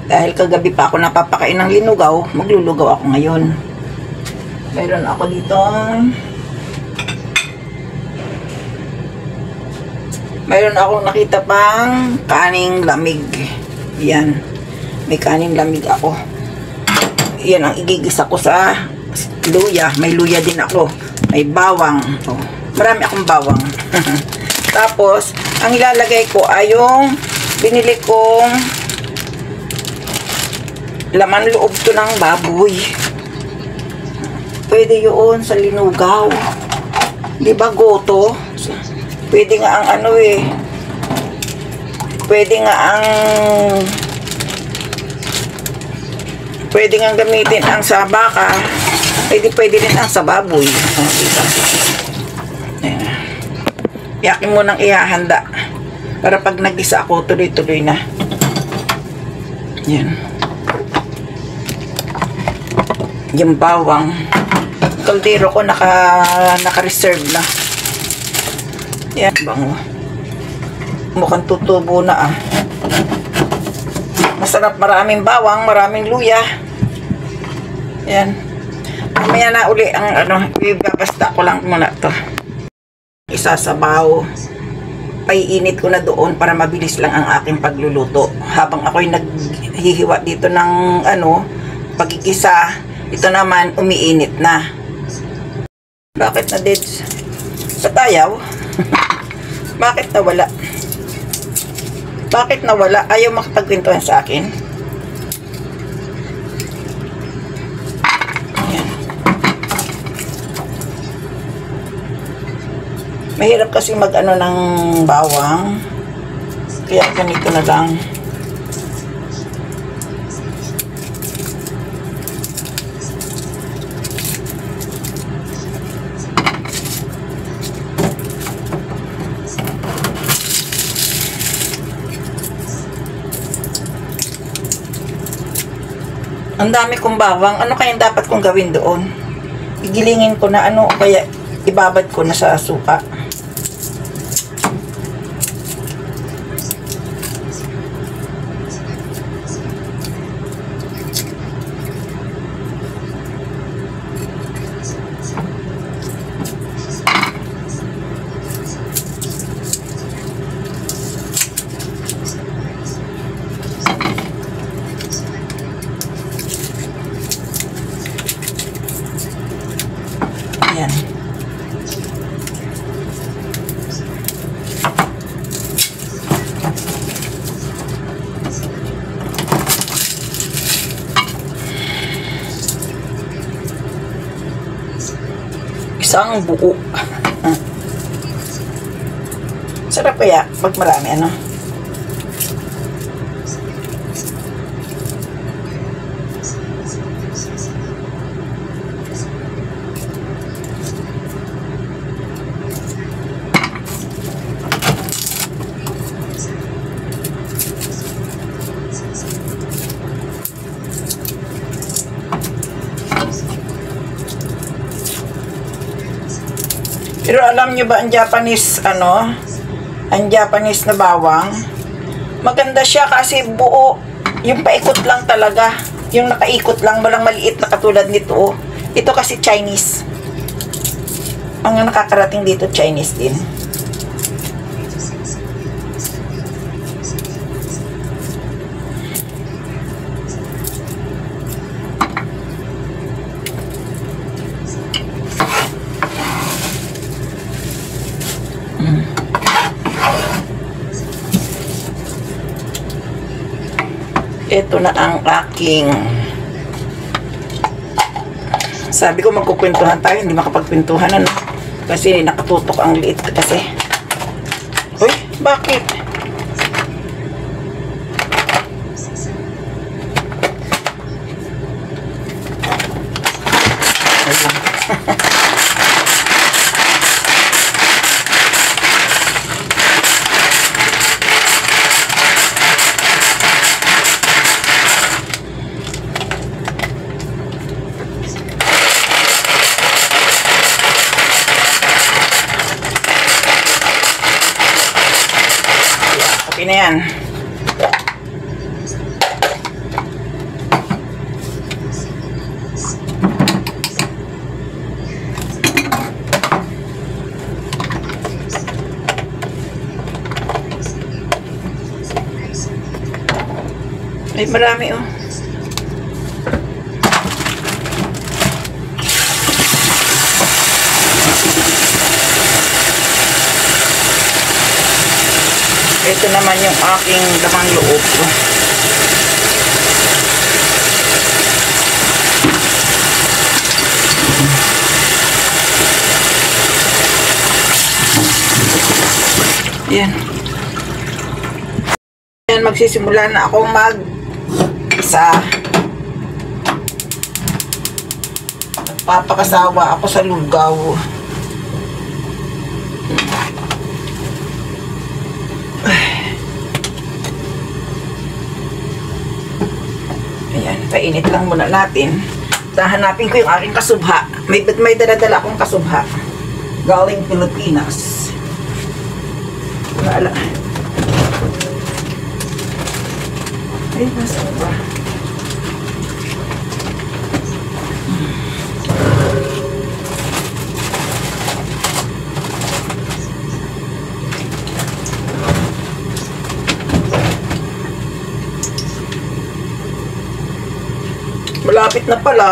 Dahil kagabi pa ako napapakain ng linugaw, maglulugaw ako ngayon. Meron ako dito. Meron akong nakita pang kaning lamig. Yan. May kaning lamig ako. Yan ang igigisa ko sa luya. May luya din ako. May bawang. Oh, marami akong bawang. Tapos, ang ilalagay ko ay yung binili kong laman loob to ng baboy. Pwede yun sa linugaw. Di ba goto? Pwede nga ang ano eh. Pwede nga ang gamitin ang sa baka. Pwede rin ang sa baboy. Yakin mo nang ihahanda. Para pag nagisa ako, tuloy-tuloy na. Yan. Yung bawang. Kaldero ko naka-reserve na. Yan, bango. Mukhang tutubo na ah. Masarap, maraming bawang, maraming luya. Yan. Mamaya na uli ang ano, ibabasta ko lang muna to. Isasabaw. Paiinit ko na doon para mabilis lang ang aking pagluluto. Habang ako'y naghihiwa dito ng ano, pagkikisa, ito naman umiinit na. Bakit na dead? Patayaw? Bakit nawala? Bakit nawala? Ayaw makapagkwentuhan sa akin. Ayan. Mahirap kasi mag-ano ng bawang. Kaya ganito na lang. Ang dami kong bawang. Ano kayang dapat kong gawin doon? Igilingin ko na ano, kaya ibabad ko na sa suka. Ayan. Isang buo. Sarap kaya pag marami ano. Pero alam nyo ba ang Japanese ano, ang Japanese na bawang, maganda siya kasi buo, yung paikot lang talaga, yung nakaikot lang, walang maliit na katulad nito. Ito kasi Chinese. Ang nakakarating dito Chinese din. Ito na ang aking, sabi ko magkukwentuhan tayo, hindi makapagkwentuhan ano, kasi nakatutok ang liit kasi. Uy, bakit? Okay na yan. Ay, marami oh. Ito naman yung aking damang loob. Yan. Yan, magsisimula na akong mag-isa. Papakasawa ako sa lugaw. Ayan, painit lang muna natin. Hanapin ko yung aking kasubha. May dala-dala akong kasubha. Galing Pilipinas. Wala. Ay, nasa ba? Malapit na pala.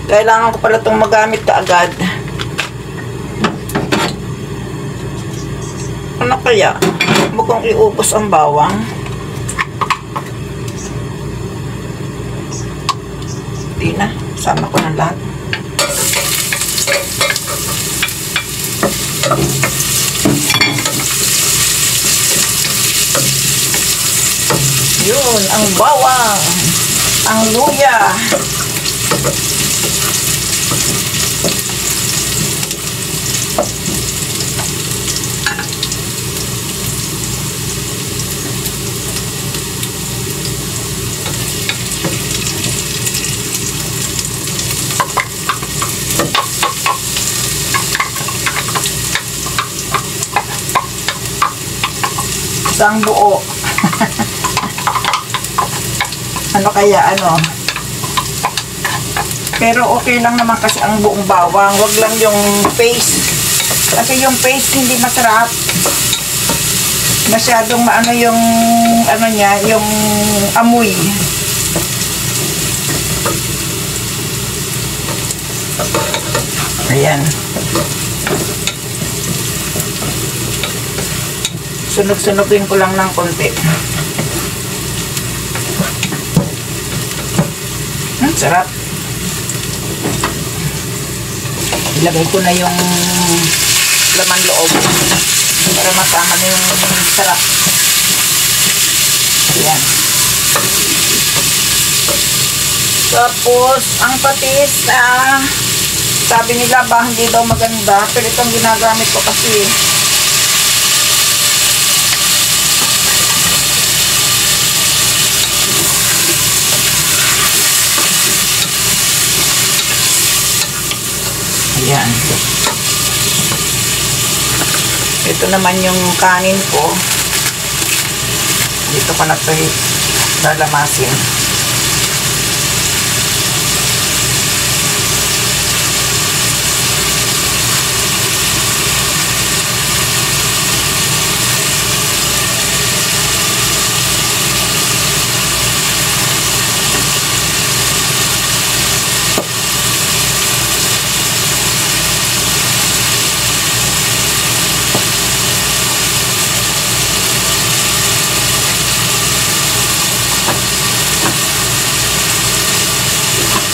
Kailangan ko pala itong magamit kaagad. Ano kaya? Mukhang iubos ang bawang. Hindi na. Sama ko na lahat. Yun, ang bawang. Ang luya. Isang buo. Ano kaya, ano? Pero okay lang naman kasi ang buong bawang. Wag lang yung paste. Kasi yung paste hindi masarap. Masyadong maano yung, ano niya, yung amoy. Ayan. Sunog-sunogin ko lang ng konti. Sarap. Ilagay ko na yung laman loob para masama na yung sarap. Ayan. Tapos, ang patis na sabi nila ba hindi daw maganda, pero itong ginagamit ko kasi ayan. Ito naman yung kanin ko. Dito ko na ito lalamasin.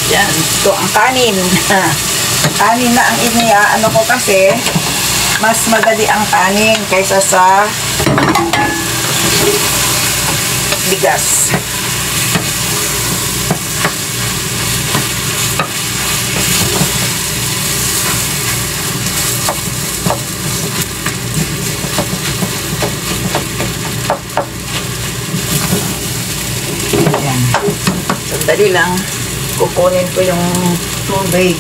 Yan, ito ang kanin. Kanin na ang ano ko kasi mas madali ang kanin kaysa sa bigas. Yan. Sandali lang. Kukunin ko yung tubig.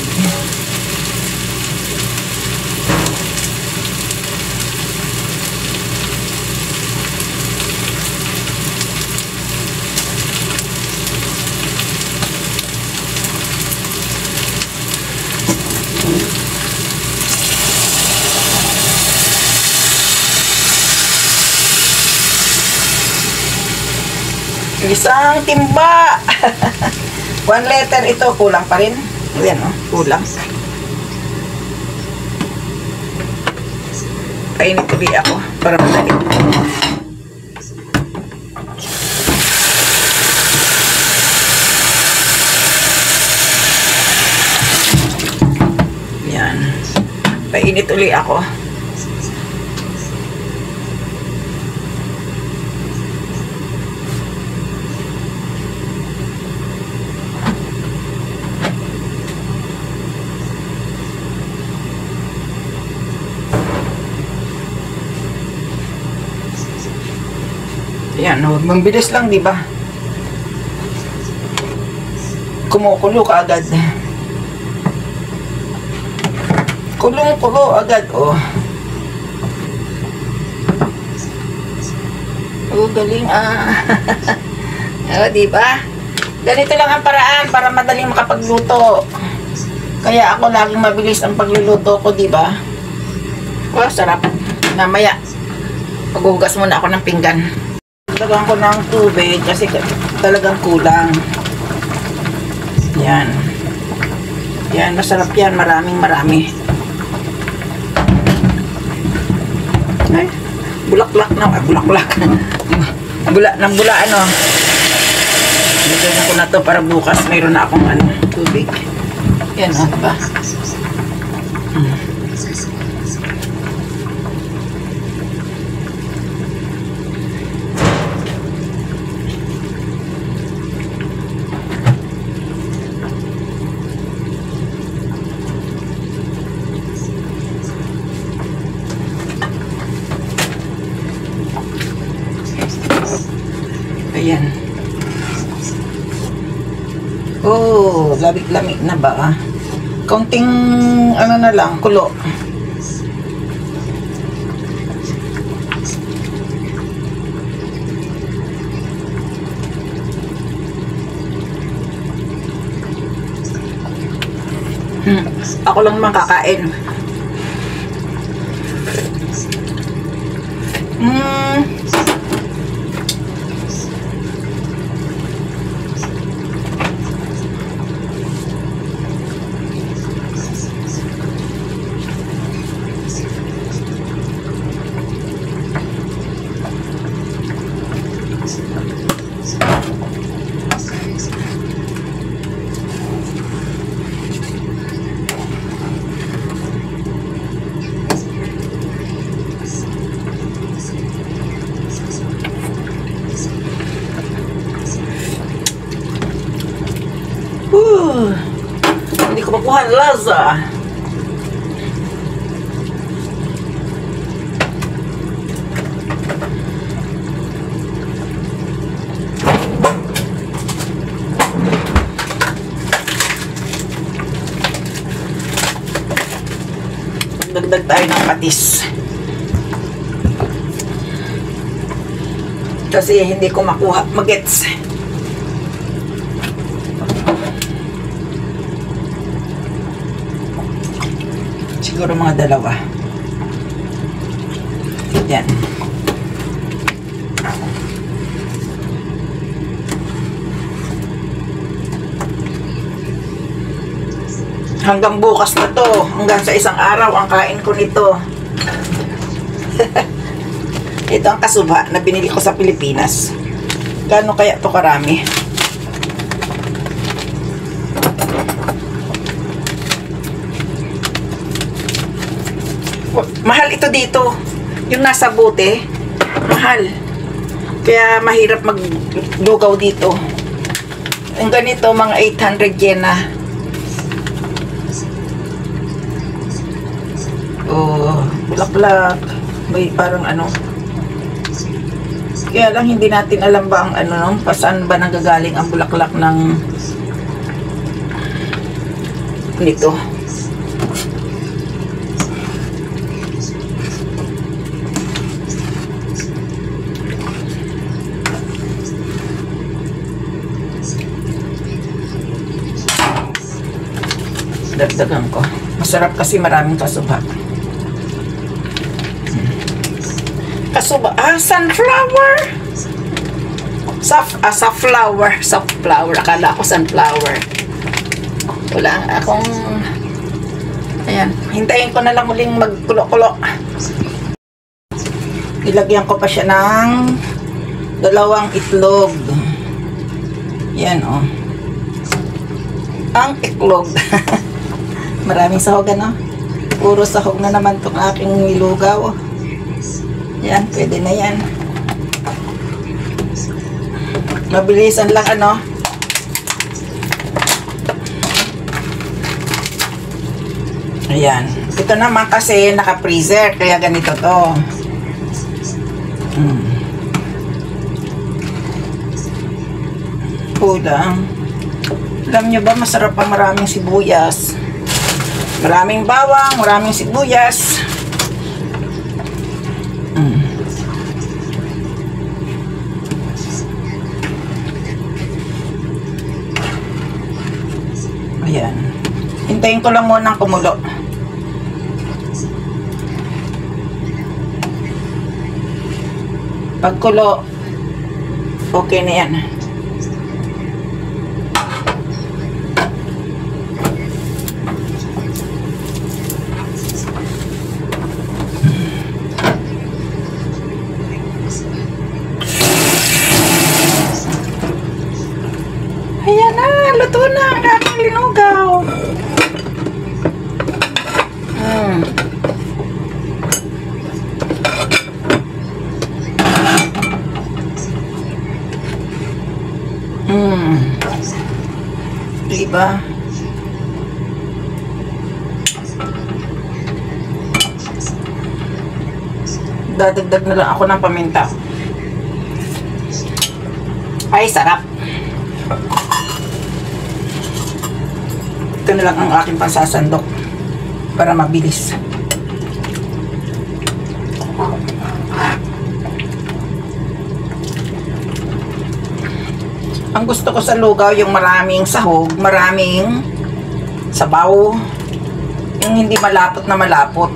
Isang timba. 1 liter ito. Kulang pa rin. Ayan, oh, kulang. Painit ulit ako para madali. Yan. Painit ulit ako. Ayan, no, mambilis lang, di ba? Kumukulo ka agad. Kulong-kulo agad, oh. Oh, galing, ah. Oh, di ba? Ganito lang ang paraan para madaling makapagluto. Kaya ako laging mabilis ang pagluluto ko, di ba? Oh, sarap. Mamaya, paghugas muna ako ng pinggan. Lagyan ko ng tubig kasi talagang kulang. Yan. Yan, masarap yan. Marami. Ay, bulaklak na. Ay, bulaklak. Bula ano. Lagyan ko na to para bukas mayroon na akong ano, tubig. Yan, o, diba? Ayan. Oh, lamig-lamig na ba? Kaunting ano na lang, kulo. Ako lang naman kakain. Hindi ko makuha ang lasa. Dagdag tayo ng patis. Kasi hindi ko makuha, magets. Siguro mga 2. Yan. Hanggang bukas na to. Hanggang sa isang araw ang kain ko nito. Ito ang kasuba na binili ko sa Pilipinas. Gaano kaya to karami? Mahal ito dito. Yung nasa bote, mahal. Kaya mahirap maglugaw dito. Yung ganito, mga 800 yen na. Oh, bulaklak. May parang ano. Kaya lang hindi natin alam ba ang ano, no? Saan ba nanggagaling ang bulaklak ng nito. Dagdagan ko. Masarap kasi maraming kasuba. Kasuba. Ah, sunflower. Safflower. Akala ko sunflower. Wala akong... Ayan. Hintayin ko na lang muling magkulo-kulo. Ilagyan ko pa siya ng 2 itlog. Yan, oh. Ang itlog. Maraming sahog, ano? Puro sahog na naman itong aking nilugaw. Yan, pwede na yan. Mabilisan lang, ano? Ayan. Ito naman kasi naka-freezer, kaya ganito to. Kulang. Alam nyo ba, masarap pa maraming sibuyas. Maraming bawang, maraming sibuyas. Ayan. Hintayin ko lang muna kumulo. Pagkulo, okay na yan. Ayan na, luto na ang aking linugaw. Diba? Dadagdag na lang ako ng paminta. Ay, sarap. Ito na lang ang aking pansasandok para mabilis. Ang gusto ko sa lugaw, yung maraming sahog, maraming sabaw, yung hindi malapot na malapot.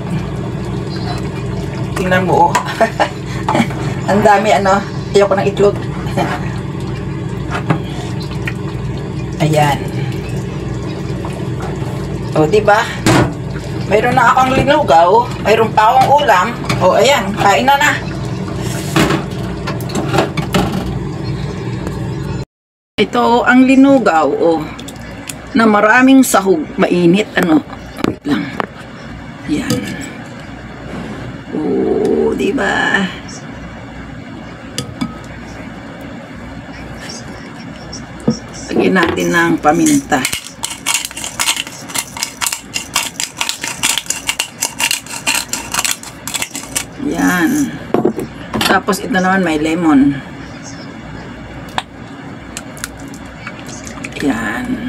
Tingnan mo, oh. Ang dami, ano, ayoko ng itlog. Ayan. O, diba? Mayroon na akong linugaw, mayroon pa akong ulam. O, ayan, kain na na. Ito ang linugaw, oh, na maraming sahog, mainit, ano, wait lang, yan, oh, diba, lagyan natin ng paminta, yan, tapos ito naman may lemon. Yan.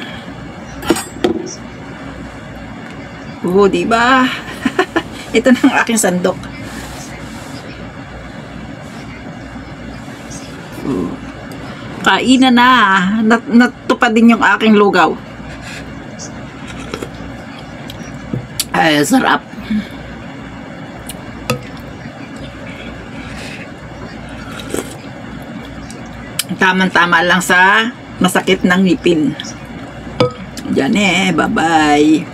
Oh, diba? Ito na ang aking sandok. Kainan na. Natupad din yung aking lugaw. Ay, sarap. Tama-tama lang sa masakit ng ngipin. Diyan bye-bye.